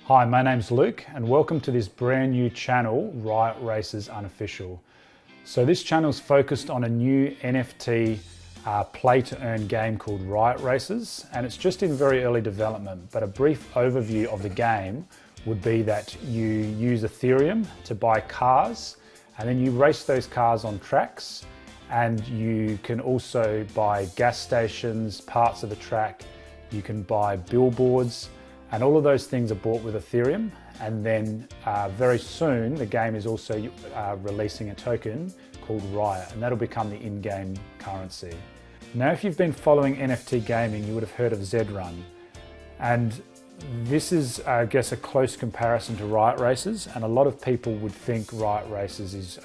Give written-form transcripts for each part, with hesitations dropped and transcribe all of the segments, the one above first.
Hi, my name's Luke and welcome to this brand new channel, Riot Racers Unofficial. So this channel is focused on a new NFT play to earn game called Riot Racers, and it's just in very early development, but a brief overview of the game would be that you use Ethereum to buy cars and then you race those cars on tracks, and you can also buy gas stations, parts of the track, you can buy billboards, and all of those things are bought with Ethereum. And then very soon the game is also releasing a token called Riot, and that'll become the in-game currency. Now, if you've been following NFT gaming, you would have heard of Zed Run. And this is, I guess, a close comparison to Riot Racers, and a lot of people would think Riot Racers is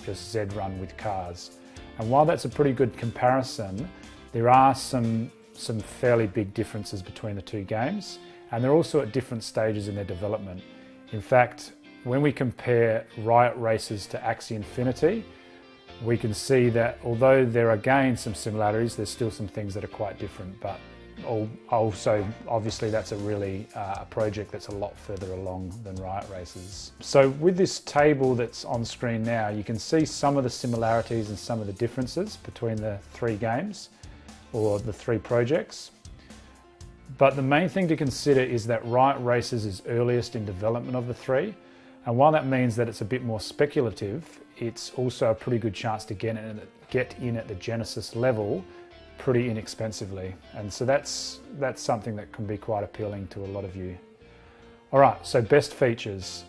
just Zed Run with cars. And while that's a pretty good comparison, there are some fairly big differences between the two games, and they're also at different stages in their development. In fact, when we compare Riot Racers to Axie Infinity, we can see that although there are again some similarities, there's still some things that are quite different, but also obviously that's a project that's a lot further along than Riot Racers. So with this table that's on screen now, you can see some of the similarities and some of the differences between the three games or the three projects. But the main thing to consider is that Riot Racers is earliest in development of the three. And while that means that it's a bit more speculative, it's also a pretty good chance to get in at the Genesis level pretty inexpensively. And so that's something that can be quite appealing to a lot of you. All right, so best features.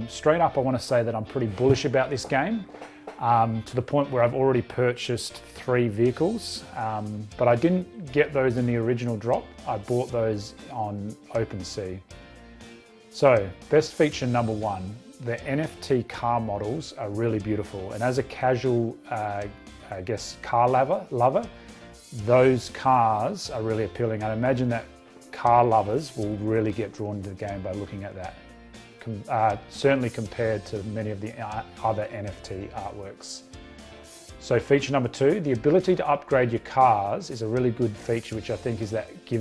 Straight up, I want to say that I'm pretty bullish about this game. To the point where I've already purchased 3 vehicles, but I didn't get those in the original drop. I bought those on OpenSea. So, best feature number 1, the NFT car models are really beautiful, and as a casual, I guess, car lover, those cars are really appealing. I imagine that car lovers will really get drawn to the game by looking at that. Certainly compared to many of the other NFT artworks. So feature number 2, the ability to upgrade your cars is a really good feature, which I think gives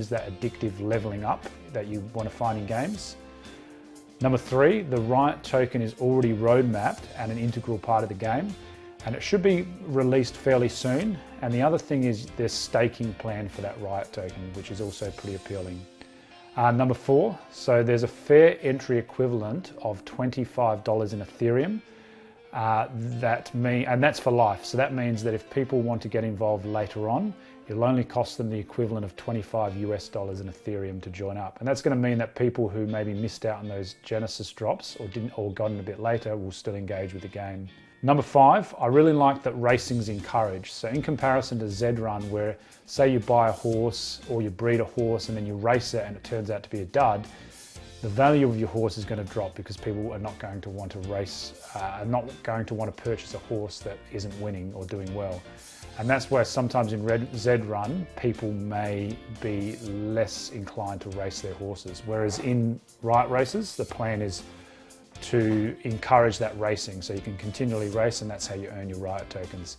that addictive leveling up that you want to find in games. Number 3, the Riot token is already roadmapped and an integral part of the game, and it should be released fairly soon. And the other thing is there's staking plan for that Riot token, which is also pretty appealing. Number 4, so there's a fair entry equivalent of $25 in Ethereum. And that's for life. So that means that if people want to get involved later on, it'll only cost them the equivalent of $25 in Ethereum to join up. And that's going to mean that people who maybe missed out on those Genesis drops or got in a bit later will still engage with the game. Number 5, I really like that racing's encouraged. So in comparison to Zed Run, where say you buy a horse or you breed a horse and then you race it and it turns out to be a dud, the value of your horse is going to drop because people are not going to want to race, are not going to want to purchase a horse that isn't winning or doing well. And that's where sometimes in Zed Run, people may be less inclined to race their horses. Whereas in Riot Racers, the plan is to encourage that racing, so you can continually race, and that's how you earn your Riot tokens.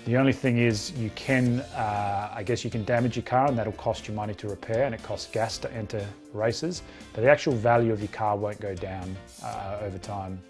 The only thing is you can, I guess you can damage your car and that'll cost you money to repair, and it costs gas to enter races, but the actual value of your car won't go down over time.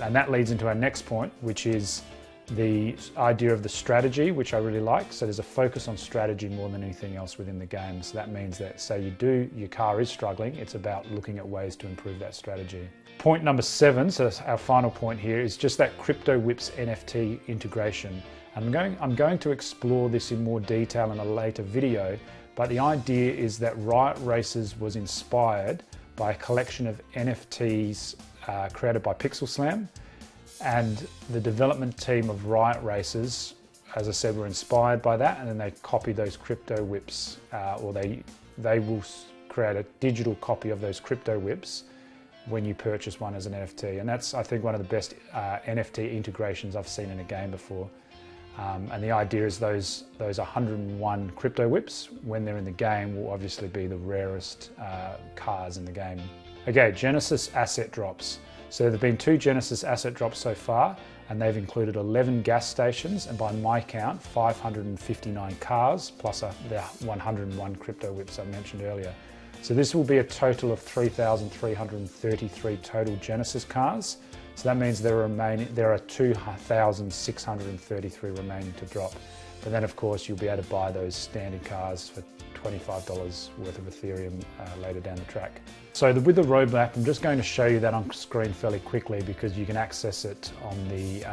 And that leads into our next point, which is the idea of the strategy, which I really like. So there's a focus on strategy more than anything else within the game. So that means that say your car is struggling, it's about looking at ways to improve that strategy. Point number 7, so that's our final point here, is just that Crypto Whips NFT integration. And I'm going to explore this in more detail in a later video, but the idea is that Riot Racers was inspired by a collection of NFTs created by Pixel Slam, and the development team of Riot Racers, as I said, were inspired by that, and then they copied those Crypto Whips, or they will create a digital copy of those Crypto Whips when you purchase one as an NFT. And that's, I think, one of the best NFT integrations I've seen in a game before. And the idea is those 101 Crypto Whips, when they're in the game, will obviously be the rarest cars in the game. Okay, Genesis asset drops. So there have been 2 Genesis asset drops so far, and they've included 11 gas stations, and by my count, 559 cars, plus the 101 Crypto Whips I mentioned earlier. So this will be a total of 3,333 total Genesis cars. So that means there are 2,633 remaining to drop. But then of course you'll be able to buy those standard cars for $25 worth of Ethereum later down the track. So with the roadmap, I'm just going to show you that on screen fairly quickly because you can access it on the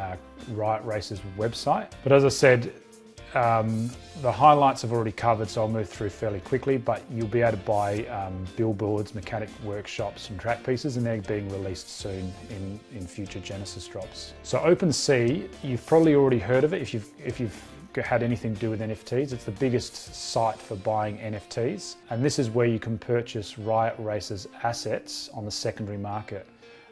Riot Racers website. But as I said, the highlights I've already covered, so I'll move through fairly quickly, but you'll be able to buy billboards, mechanic workshops and track pieces, and they're being released soon in future Genesis drops. So OpenSea, you've probably already heard of it if you've had anything to do with NFTs. It's the biggest site for buying NFTs, and this is where you can purchase Riot Racers assets on the secondary market.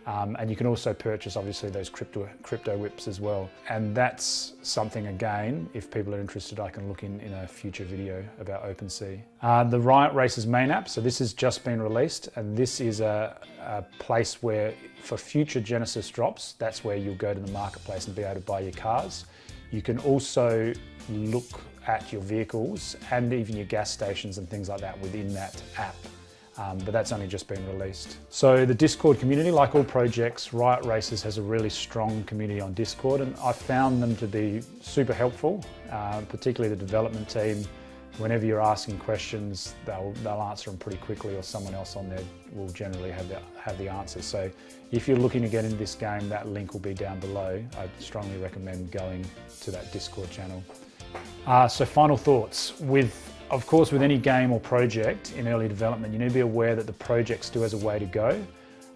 And you can also purchase obviously those crypto whips as well. And that's something, again, if people are interested, I can look in a future video about OpenSea. The Riot Racers main app, so this has just been released, and this is a place where for future Genesis drops, that's where you'll go to the marketplace and be able to buy your cars. You can also look at your vehicles and even your gas stations and things like that within that app. But that's only just been released. So the Discord community, like all projects, Riot Racers has a really strong community on Discord, and I found them to be super helpful, particularly the development team. Whenever you're asking questions, they'll answer them pretty quickly, or someone else on there will generally have the answers. So if you're looking to get into this game, that link will be down below. I'd strongly recommend going to that Discord channel. So final thoughts. Of course, with any game or project in early development, you need to be aware that the project still has a way to go.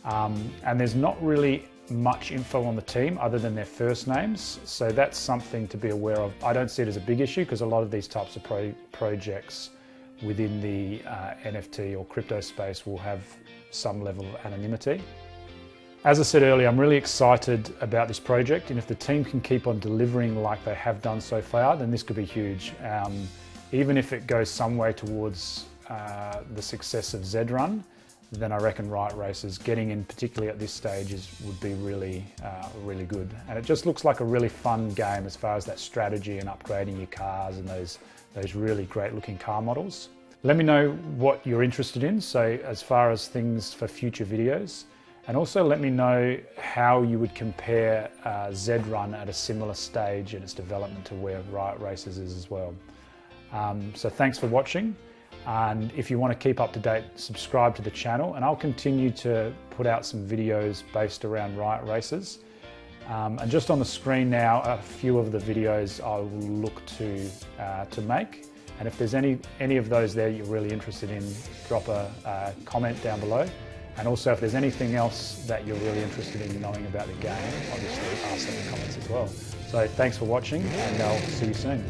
And there's not really much info on the team other than their first names. So that's something to be aware of. I don't see it as a big issue because a lot of these types of projects within the NFT or crypto space will have some level of anonymity. As I said earlier, I'm really excited about this project, and if the team can keep on delivering like they have done so far, then this could be huge. Even if it goes some way towards the success of Zed Run, then I reckon Riot Racers getting in, particularly at this stage, would be really good. And it just looks like a really fun game as far as that strategy and upgrading your cars and those really great looking car models. Let me know what you're interested in, so as far as things for future videos. And also let me know how you would compare Zed Run at a similar stage in its development to where Riot Racers is as well. So thanks for watching, and if you want to keep up to date, subscribe to the channel, and I'll continue to put out some videos based around Riot Racers. And just on the screen now, a few of the videos I will look to make, and if there's any of those there you're really interested in, drop a comment down below. And also if there's anything else that you're really interested in knowing about the game, obviously ask in the comments as well. So thanks for watching, and I'll see you soon.